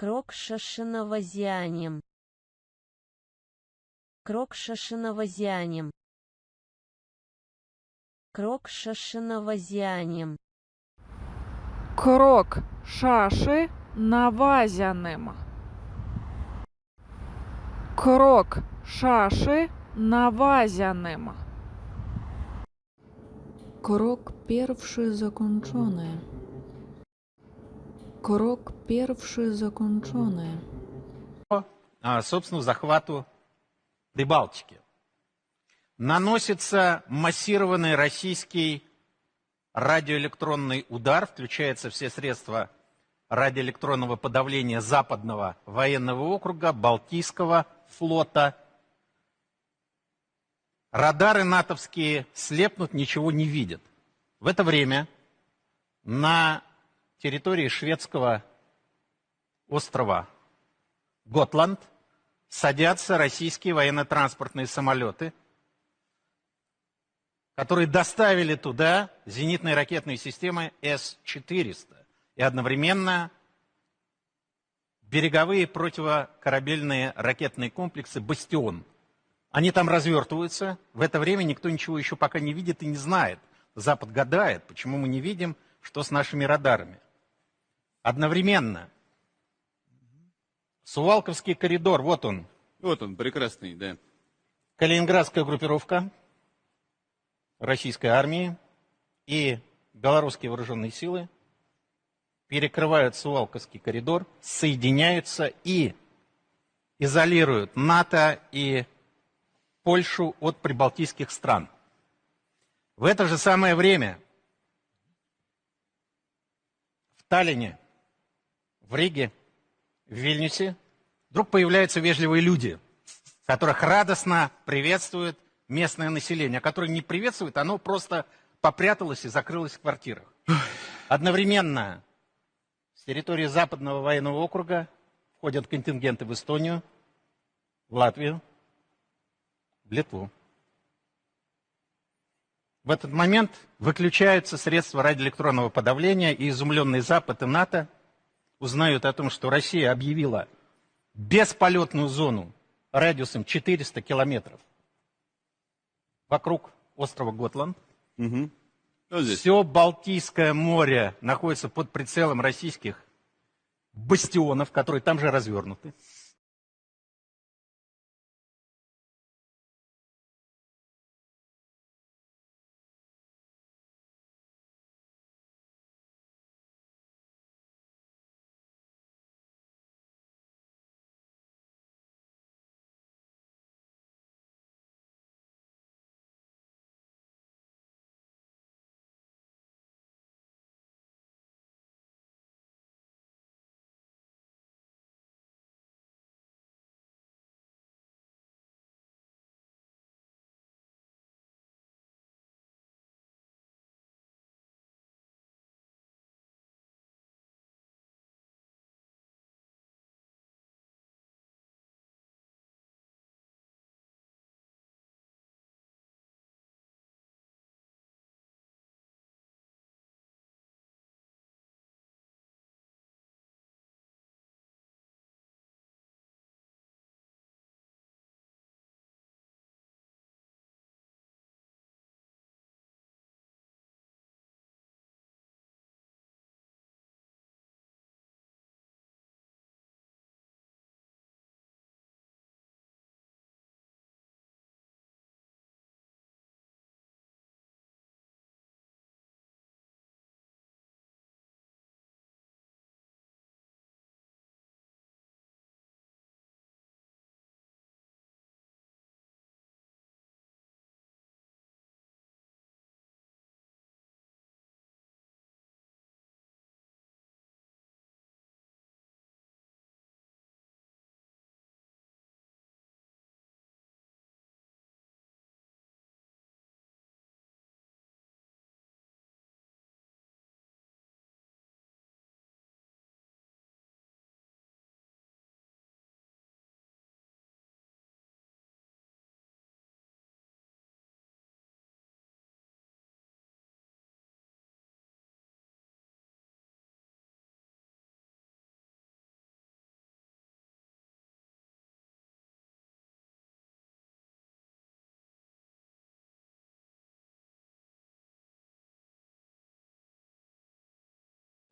Крокшашиновозянем. Крокшашиновозянем. Крокшашиновозянем. Крок шаши навазяним. Крок шаши навазяним. Krok pierwszy zakończony. Krok pierwszy zakończony. Собственно, захвату Прибалтики. Наносится массированный российский радиоэлектронный удар, включаются все средства радиоэлектронного подавления Западного военного округа, Балтийского флота. Радары натовские слепнут, ничего не видят. В это время на территории шведского острова Готланд садятся российские военно-транспортные самолеты, которые доставили туда зенитные ракетные системы С-400 и одновременно береговые противокорабельные ракетные комплексы «Бастион». Они там развертываются. В это время никто ничего еще пока не видит и не знает. Запад гадает, почему мы не видим, что с нашими радарами. Одновременно Сувалковский коридор, вот он. Вот он, прекрасный, да. Калининградская группировка российской армии и белорусские вооруженные силы перекрывают Сувалковский коридор, соединяются и изолируют НАТО и Польшу от прибалтийских стран. В это же самое время в Таллине, в Риге, в Вильнюсе вдруг появляются вежливые люди, которых радостно приветствует местное население, а которое не приветствует, оно просто попряталось и закрылось в квартирах. Одновременно с территории Западного военного округа входят контингенты в Эстонию, в Латвию, в Литву. В этот момент выключаются средства радиоэлектронного подавления, и изумленный Запад и НАТО узнают о том, что Россия объявила бесполетную зону радиусом 400 километров вокруг острова Готланд. Угу. Вот здесь. Все Балтийское море находится под прицелом российских бастионов, которые там же развернуты.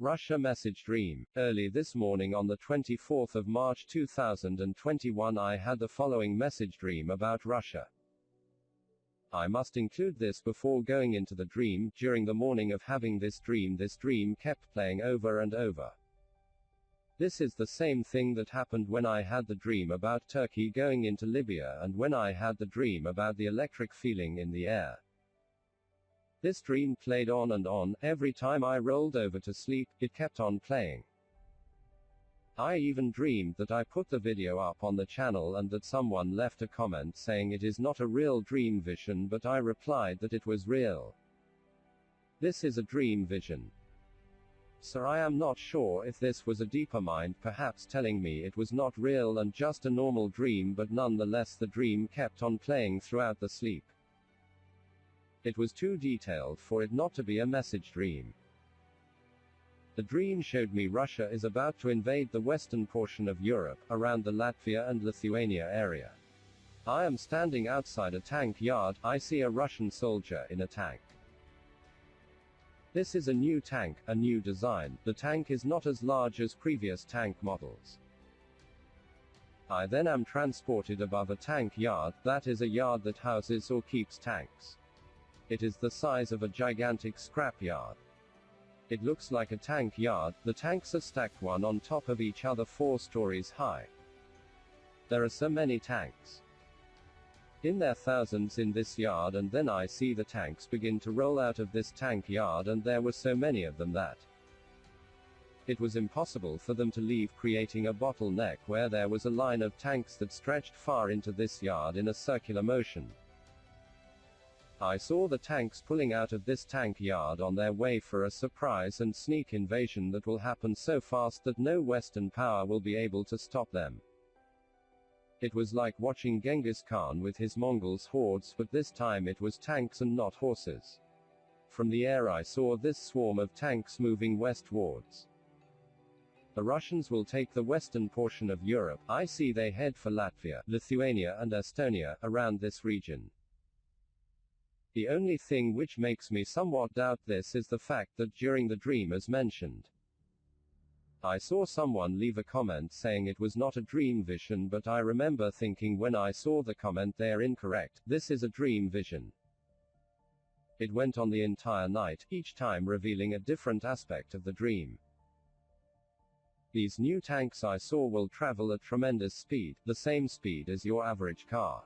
Russia message dream. Early this morning on the 24th of March 2021 I had the following message dream about Russia. I must include this before going into the dream. During the morning of having this dream kept playing over and over. This is the same thing that happened when I had the dream about Turkey going into Libya and when I had the dream about the electric feeling in the air. This dream played on and on. Every time I rolled over to sleep, it kept on playing. I even dreamed that I put the video up on the channel and that someone left a comment saying it is not a real dream vision, but I replied that it was real. This is a dream vision. Sir, I am not sure if this was a deeper mind perhaps telling me it was not real and just a normal dream, but nonetheless the dream kept on playing throughout the sleep. It was too detailed for it not to be a message dream. The dream showed me Russia is about to invade the western portion of Europe, around the Latvia and Lithuania area. I am standing outside a tank yard. I see a Russian soldier in a tank. This is a new tank, a new design. The tank is not as large as previous tank models. I then am transported above a tank yard, that is a yard that houses or keeps tanks. It is the size of a gigantic scrapyard. It looks like a tank yard. The tanks are stacked one on top of each other 4 stories high. There are so many tanks. In their thousands in this yard, and then I see the tanks begin to roll out of this tank yard, and there were so many of them that it was impossible for them to leave, creating a bottleneck where there was a line of tanks that stretched far into this yard in a circular motion. I saw the tanks pulling out of this tank yard on their way for a surprise and sneak invasion that will happen so fast that no Western power will be able to stop them. It was like watching Genghis Khan with his Mongols hordes, but this time it was tanks and not horses. From the air I saw this swarm of tanks moving westwards. The Russians will take the western portion of Europe. I see they head for Latvia, Lithuania and Estonia, around this region. The only thing which makes me somewhat doubt this is the fact that during the dream as mentioned, I saw someone leave a comment saying it was not a dream vision, but I remember thinking when I saw the comment they are incorrect, this is a dream vision. It went on the entire night, each time revealing a different aspect of the dream. These new tanks I saw will travel at tremendous speed, the same speed as your average car.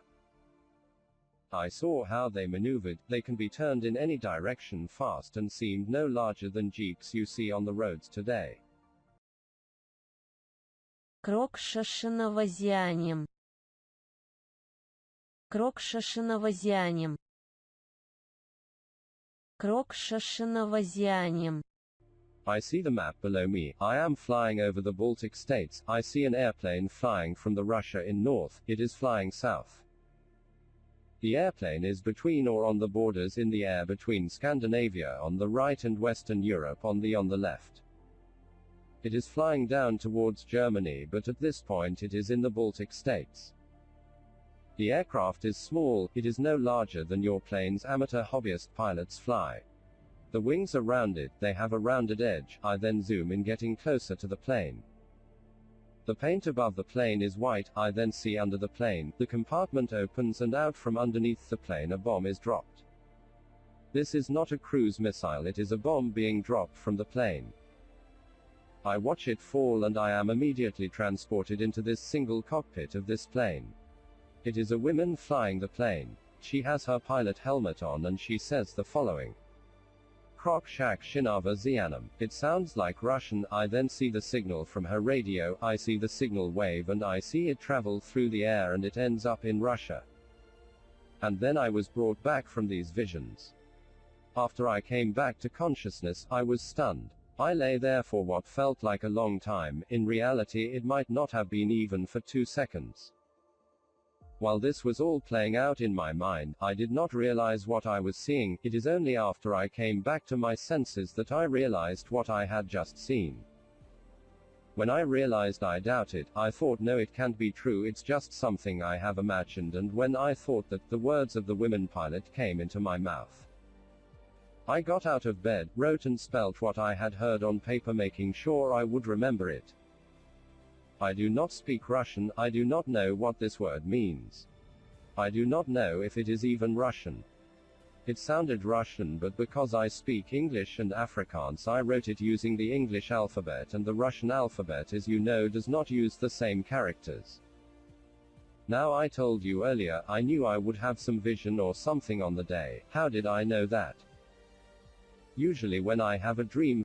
I saw how they maneuvered. They can be turned in any direction fast and seemed no larger than jeeps you see on the roads today. Крок шашиновозянем. Крок шашиновозянем. Крок шашиновозянем. I see the map below me. I am flying over the Baltic states. I see an airplane flying from the Russia in north. It is flying south. The airplane is between or on the borders in the air between Scandinavia on the right and Western Europe on the left. It is flying down towards Germany, but at this point it is in the Baltic states. The aircraft is small. It is no larger than your planes amateur hobbyist pilots fly. The wings are rounded. They have a rounded edge. I then zoom in, getting closer to the plane. The paint above the plane is white. I then see under the plane, the compartment opens and out from underneath the plane a bomb is dropped. This is not a cruise missile, it is a bomb being dropped from the plane. I watch it fall and I am immediately transported into this single cockpit of this plane. It is a woman flying the plane. She has her pilot helmet on and she says the following. Krok shak shinava zianam. It sounds like Russian. I then see the signal from her radio. I see the signal wave and I see it travel through the air and it ends up in Russia. And then I was brought back from these visions. After I came back to consciousness, I was stunned. I lay there for what felt like a long time. In reality, it might not have been even for 2 seconds. While this was all playing out in my mind, I did not realize what I was seeing. It is only after I came back to my senses that I realized what I had just seen. When I realized I doubted, I thought no, it can't be true, it's just something I have imagined, and when I thought that, the words of the women pilot came into my mouth. I got out of bed, wrote and spelt what I had heard on paper, making sure I would remember it. I do not speak Russian, I do not know what this word means. I do not know if it is even Russian. It sounded Russian, but because I speak English and Afrikaans, I wrote it using the English alphabet, and the Russian alphabet, as you know, does not use the same characters. Now, I told you earlier, I knew I would have some vision or something on the day. How did I know that? Usually when I have a dream,